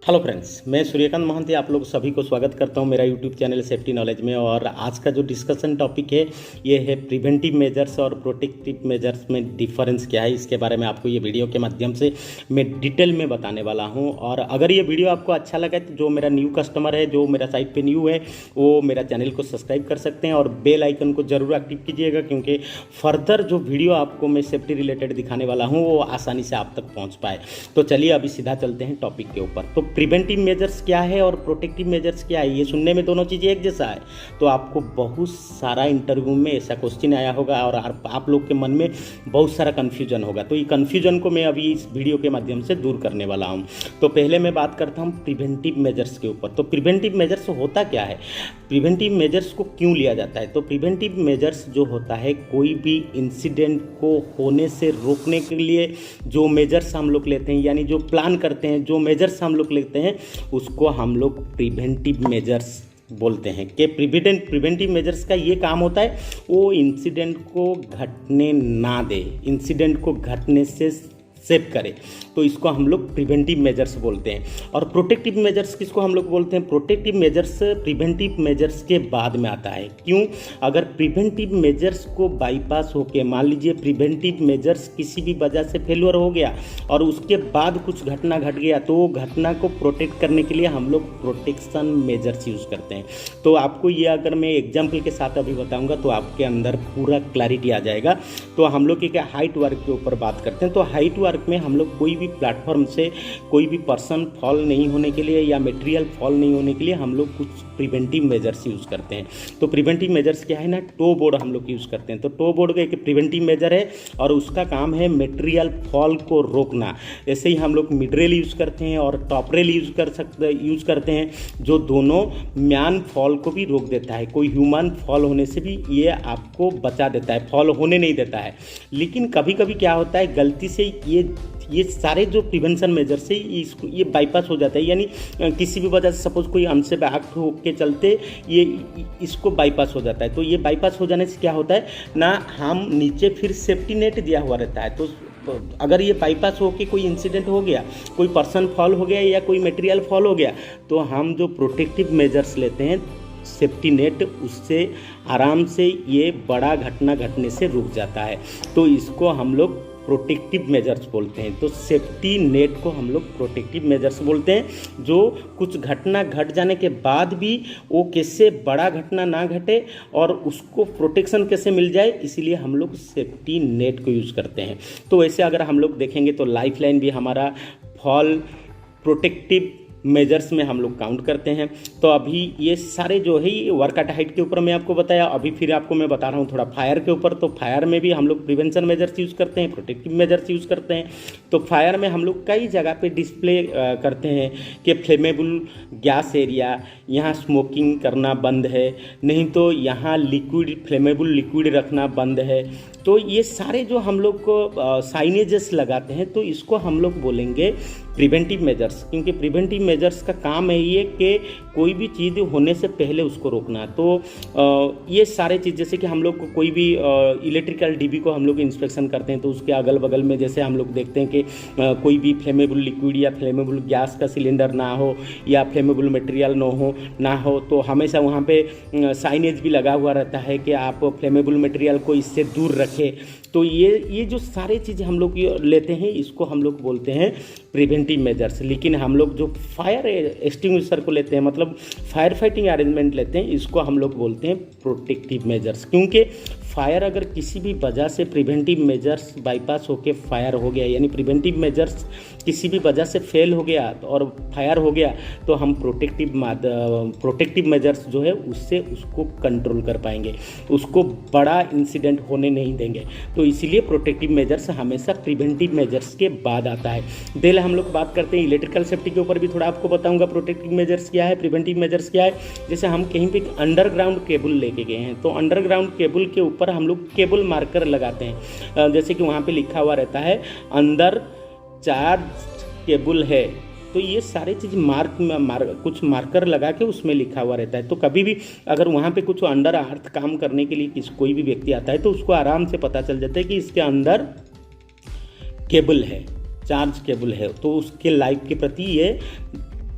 Hello friends, मैं सूर्यकांत महंती आप लोग सभी को स्वागत करता हूं मेरा यूट्यूब चैनल सेफ्टी नॉलेज में। और आज का जो डिस्कशन टॉपिक है ये है प्रिवेंटिव मेजर्स और प्रोटेक्टिव मेजर्स में डिफरेंस क्या है। इसके बारे में आपको ये वीडियो के माध्यम से मैं डिटेल में बताने वाला हूं। और अगर ये वीडियो आपको अच्छा लगा तो जो मेरा न्यू कस्टमर है, जो मेरा साइट पर न्यू है, वो मेरा चैनल को सब्सक्राइब कर सकते हैं और बेल आइकन को ज़रूर एक्टिव कीजिएगा, क्योंकि फर्दर जो वीडियो आपको मैं सेफ्टी रिलेटेड दिखाने वाला हूँ वो आसानी से आप तक पहुँच पाए। तो चलिए अभी सीधा चलते हैं टॉपिक के ऊपर। तो प्रिवेंटिव मेजर्स क्या है और प्रोटेक्टिव मेजर्स क्या है, ये सुनने में दोनों चीज़ें एक जैसा है। तो आपको बहुत सारा इंटरव्यू में ऐसा क्वेश्चन आया होगा और आप लोग के मन में बहुत सारा कन्फ्यूजन होगा। तो ये कन्फ्यूजन को मैं अभी इस वीडियो के माध्यम से दूर करने वाला हूँ। तो पहले मैं बात करता हूँ प्रिवेंटिव मेजर्स के ऊपर। तो प्रिवेंटिव मेजर्स होता क्या है, प्रिवेंटिव मेजर्स को क्यों लिया जाता है। तो प्रिवेंटिव मेजर्स जो होता है, कोई भी इंसिडेंट को होने से रोकने के लिए जो मेजर्स हम लोग लेते हैं, यानी जो प्लान करते हैं, जो मेजर्स हम लोग लेते हैं, उसको हम लोग प्रिवेंटिव मेजर्स बोलते हैं। कि प्रिवेंटिव मेजर्स का ये काम होता है, वो इंसिडेंट को घटने ना दे, इंसिडेंट को घटने से सेव करे। तो इसको हम लोग प्रिवेंटिव मेजर्स बोलते हैं। और प्रोटेक्टिव मेजर्स किसको हम लोग बोलते हैं, प्रोटेक्टिव मेजर्स प्रिवेंटिव मेजर्स के बाद में आता है। क्यों, अगर प्रिवेंटिव मेजर्स को बाईपास होके, मान लीजिए प्रिवेंटिव मेजर्स किसी भी वजह से फेलियर हो गया और उसके बाद कुछ घटना घट गया, तो घटना को प्रोटेक्ट करने के लिए हम लोग प्रोटेक्शन मेजर्स यूज़ करते हैं। तो आपको ये अगर मैं एग्जाम्पल के साथ अभी बताऊँगा तो आपके अंदर पूरा क्लैरिटी आ जाएगा। तो हम लोग एक हाइट वर्क के ऊपर बात करते हैं। तो हाइट वर्क में हम लोग कोई भी प्लेटफॉर्म से कोई भी पर्सन फॉल नहीं होने के लिए या मटेरियल फॉल नहीं होने के लिए हम लोग कुछ प्रिवेंटिव मेजर्स यूज़ करते हैं। तो प्रिवेंटिव मेजर्स क्या है ना, टो बोर्ड हम लोग यूज़ करते हैं। तो टो बोर्ड का एक प्रिवेंटिव मेजर है और उसका काम है मटेरियल फॉल को रोकना। ऐसे ही हम लोग मिड रेल यूज़ करते हैं और टॉप रेल यूज़ करते हैं, जो दोनों मैन फॉल को भी रोक देता है। कोई ह्यूमन फॉल होने से भी ये आपको बचा देता है, फॉल होने नहीं देता है। लेकिन कभी कभी क्या होता है, गलती से ये सारे जो प्रिवेंशन मेजर से ये बाईपास हो जाता है, यानी किसी भी वजह से सपोज कोई अनसेफ एक्ट हो के चलते ये इसको बाईपास हो जाता है। तो ये बाईपास हो जाने से क्या होता है ना, हम नीचे फिर सेफ्टी नेट दिया हुआ रहता है। तो अगर ये बाईपास हो के कोई इंसिडेंट हो गया, कोई पर्सन फॉल हो गया या कोई मटेरियल फॉल हो गया, तो हम जो प्रोटेक्टिव मेजर्स लेते हैं, सेफ्टी नेट, उससे आराम से ये बड़ा घटना घटने से रुक जाता है। तो इसको हम लोग प्रोटेक्टिव मेजर्स बोलते हैं। तो सेफ्टी नेट को हम लोग प्रोटेक्टिव मेजर्स बोलते हैं, जो कुछ घटना घट जाने के बाद भी वो कैसे बड़ा घटना ना घटे और उसको प्रोटेक्शन कैसे मिल जाए, इसीलिए हम लोग सेफ्टी नेट को यूज़ करते हैं। तो वैसे अगर हम लोग देखेंगे तो लाइफ लाइन भी हमारा फॉल प्रोटेक्टिव मेजर्स में हम लोग काउंट करते हैं। तो अभी ये सारे जो है ये वर्क एट हाइट के ऊपर मैं आपको बताया। अभी फिर आपको मैं बता रहा हूँ थोड़ा फायर के ऊपर। तो फायर में भी हम लोग प्रिवेंशन मेजर्स यूज़ करते हैं, प्रोटेक्टिव मेजर्स यूज़ करते हैं। तो फायर में हम लोग कई जगह पे डिस्प्ले करते हैं कि फ्लेमेबल गैस एरिया, यहाँ स्मोकिंग करना बंद है, नहीं तो यहाँ लिक्विड फ्लेमेबल लिक्विड रखना बंद है। तो ये सारे जो हम लोग को साइनेजेस लगाते हैं, तो इसको हम लोग बोलेंगे प्रिवेंटिव मेजर्स। क्योंकि प्रिवेंटिव मेजर्स का काम है ये कि कोई भी चीज़ होने से पहले उसको रोकना। तो ये सारे चीज़, जैसे कि हम लोग को कोई भी इलेक्ट्रिकल डीबी को हम लोग इंस्पेक्शन करते हैं, तो उसके अगल बगल में जैसे हम लोग देखते हैं कि कोई भी फ्लेमेबल लिक्विड या फ्लेमेबल गैस का सिलेंडर ना हो या फ्लेमेबल मटेरियल ना हो, तो हमेशा वहाँ पे साइनेज भी लगा हुआ रहता है कि आप फ्लेमेबल मटेरियल को इससे दूर रखें। तो ये जो सारे चीज़ हम लोग लेते हैं, इसको हम लोग बोलते हैं प्रिवेंटिव मेजर्स। लेकिन हम लोग जो फायर एक्सटिंग्विशर को लेते हैं, मतलब फायर फाइटिंग अरेंजमेंट लेते हैं, इसको हम लोग बोलते हैं प्रोटेक्टिव मेजर्स। क्योंकि फायर अगर किसी भी वजह से प्रिवेंटिव मेजर्स बाईपास होके फायर हो गया, यानी प्रिवेंटिव मेजर्स किसी भी वजह से फेल हो गया और फायर हो गया, तो हम प्रोटेक्टिव मेजर्स जो है उससे उसको कंट्रोल कर पाएंगे, उसको बड़ा इंसिडेंट होने नहीं देंगे। तो इसीलिए प्रोटेक्टिव मेजर्स हमेशा प्रिवेंटिव मेजर्स के बाद आता है। पहले हम लोग बात करते हैं इलेक्ट्रिकल सेफ्टी के ऊपर भी थोड़ा आपको बताऊंगा प्रोटेक्टिव मेजर्स क्या है, प्रिवेंटिव मेजर्स क्या है। जैसे हम कहीं पे अंडरग्राउंड केबल लेके गए हैं, तो अंडरग्राउंड केबल के ऊपर हम लोग केबल मार्कर लगाते हैं। जैसे कि वहाँ पे लिखा हुआ रहता है अंदर चार्ज केबल है, तो ये सारे चीज़ कुछ मार्कर लगा के उसमें लिखा हुआ रहता है। तो कभी भी अगर वहाँ पे कुछ अंडर अर्थ काम करने के लिए कोई भी व्यक्ति आता है, तो उसको आराम से पता चल जाता है कि इसके अंदर केबल है, चार्ज केबल है। तो उसके लाइफ के प्रति ये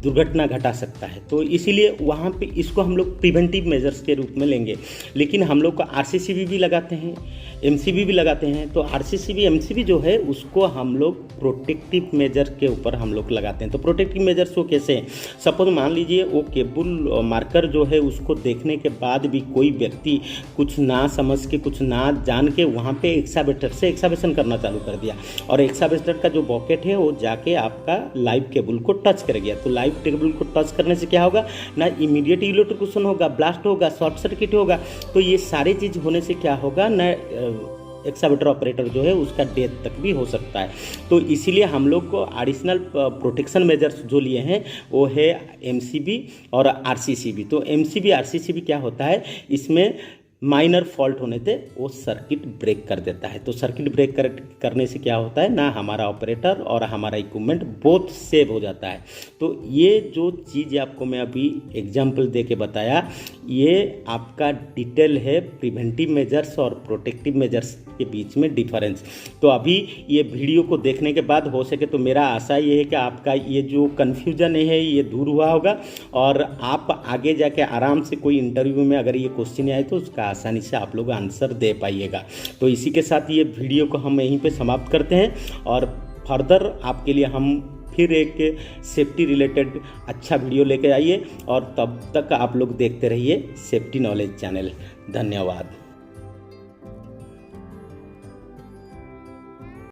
दुर्घटना घटा सकता है। तो इसीलिए वहाँ पे इसको हम लोग प्रिवेंटिव मेजर्स के रूप में लेंगे। लेकिन हम लोग को आरसीसीबी भी लगाते हैं, एमसीबी भी लगाते हैं। तो आरसीसीबी एमसीबी जो है उसको हम लोग प्रोटेक्टिव मेजर के ऊपर हम लोग लगाते हैं। तो प्रोटेक्टिव मेजर्स वो कैसे हैं? सपोज मान लीजिए वो केबल मार्कर जो है उसको देखने के बाद भी कोई व्यक्ति कुछ ना समझ के, कुछ ना जान के वहाँ पे एक्सावेटर से एक्सावेशन करना चालू कर दिया, और एक्सावेटर का जो बॉकेट है वो जाके आपका लाइव केबल को टच कर गया। तो लाइव केबल को टच करने से क्या होगा? ना इमीडिएट इलेक्ट्रोक्यूशन होगा, ब्लास्ट होगा, शॉर्ट सर्किट होगा। तो ये सारी चीज़ होने से क्या होगा ना, एक्सावेटर ऑपरेटर जो है उसका डेथ तक भी हो सकता है। तो इसीलिए हम लोग को एडिशनल प्रोटेक्शन मेजर्स जो लिए हैं वो है एमसीबी और आरसीसीबी। तो एमसीबी आरसीसीबी क्या होता है, इसमें माइनर फॉल्ट होने से वो सर्किट ब्रेक कर देता है। तो सर्किट ब्रेक करने से क्या होता है ना, हमारा ऑपरेटर और हमारा इक्विपमेंट बोथ सेव हो जाता है। तो ये जो चीज़ आपको मैं अभी एग्जांपल दे के बताया, ये आपका डिटेल है प्रिवेंटिव मेजर्स और प्रोटेक्टिव मेजर्स के बीच में डिफरेंस। तो अभी ये वीडियो को देखने के बाद हो सके तो मेरा आशा ये है कि आपका ये जो कन्फ्यूजन है ये दूर हुआ होगा, और आप आगे जाके आराम से कोई इंटरव्यू में अगर ये क्वेश्चन आए तो उसका आसानी से आप लोग आंसर दे पाइएगा। तो इसी के साथ ये वीडियो को हम यहीं पे समाप्त करते हैं, और फर्दर आपके लिए हम फिर एक सेफ्टी रिलेटेड अच्छा वीडियो लेके आइए, और तब तक आप लोग देखते रहिए सेफ्टी नॉलेज चैनल। धन्यवाद।